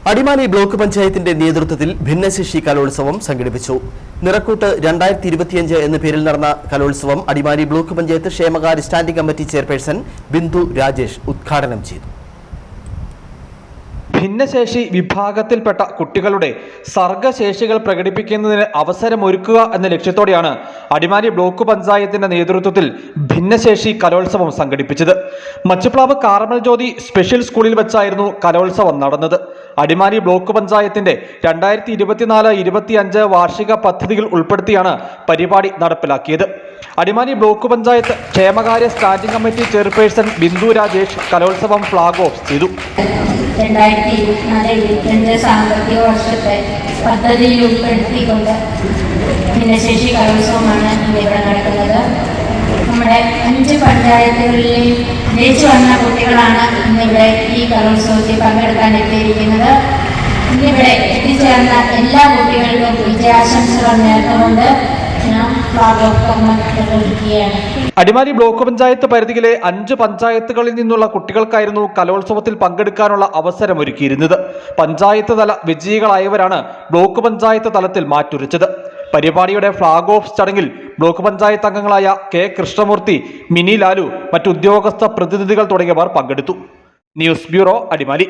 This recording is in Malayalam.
അടിമാലി ബ്ലോക്ക് പഞ്ചായത്തിന്റെ നേതൃത്വത്തിൽ ഭിന്നശേഷി കലോത്സവം സംഘടിപ്പിച്ചു. നിറക്കൂട്ട് 2025 എന്ന പേരിൽ നടന്ന കലോത്സവം അടിമാലി ബ്ലോക്ക് പഞ്ചായത്ത് ക്ഷേമകാര്യ standing committee chairperson Bindu Rajesh ഉദ്ഘാടനം ചെയ്തു. ഭിന്നശേഷി വിഭാഗത്തിൽപ്പെട്ട കുട്ടികളുടെ സർഗശേഷികൾ പ്രകടിപ്പിക്കുന്നതിന് അവസരമൊരുക്കുക എന്ന ലക്ഷ്യത്തോടെയാണ് അടിമാലി ബ്ലോക്ക് പഞ്ചായത്തിന്റെ നേതൃത്വത്തിൽ ഭിന്നശേഷി കലോത്സവം സംഘടിപ്പിച്ചത്. മച്ചുപ്ലാവ് കാർമൽ ജ്യോതി സ്പെഷ്യൽ സ്കൂളിൽ വെച്ചായിരുന്നു കലോത്സവം നടന്നത്. അടിമാലി ബ്ലോക്ക് പഞ്ചായത്തിന്റെ 2024-25 വാർഷിക പദ്ധതികൾ ഉൾപ്പെടുത്തിയാണ് പരിപാടി നടപ്പിലാക്കിയത്. അടിമാലി ബ്ലോക്ക് പഞ്ചായത്ത് ക്ഷേമകാര്യ standing committee chairperson Bindu Rajesh കലോത്സവം ഫ്ലാഗ് ഓഫ് ചെയ്തു. 2024-25 സാമ്പത്തിക വർഷത്തെ പദ്ധതിയിൽ ഉൾപ്പെടുത്തിക്കൊണ്ട് ഭിന്നശേഷി കലോത്സവമാണ് ഇന്നിവിടെ നടക്കുന്നത്. നമ്മുടെ 5 പഞ്ചായത്തുകളിലെയും ജയിച്ചു വന്ന കുട്ടികളാണ് ഇന്നിവിടെ ഈ കലോത്സവത്തിൽ പങ്കെടുക്കാൻ എത്തിയിരിക്കുന്നത്. ഇന്നിവിടെ എത്തിച്ചേർന്ന എല്ലാ കുട്ടികൾക്കും വിജയാശംസകൾ നേർന്നുകൊണ്ട് അടിമാലി ബ്ലോക്ക് പഞ്ചായത്ത് പരിധിയിലെ 5 പഞ്ചായത്തുകളിൽ നിന്നുള്ള കുട്ടികൾക്കായിരുന്നു കലോത്സവത്തിൽ പങ്കെടുക്കാനുള്ള അവസരമൊരുക്കിയിരുന്നത്. പഞ്ചായത്ത് തല വിജയികളായവരാണ് ബ്ലോക്ക് പഞ്ചായത്ത് തലത്തിൽ മാറ്റുരച്ചത്. പരിപാടിയുടെ ഫ്ലാഗ് ഓഫ് ചടങ്ങിൽ ബ്ലോക്ക് പഞ്ചായത്ത് അംഗങ്ങളായ കെ കൃഷ്ണമൂർത്തി, മിനി ലാലു, മറ്റു ഉദ്യോഗസ്ഥ പ്രതിനിധികൾ തുടങ്ങിയവർ പങ്കെടുത്തു. News bureau, Adimali.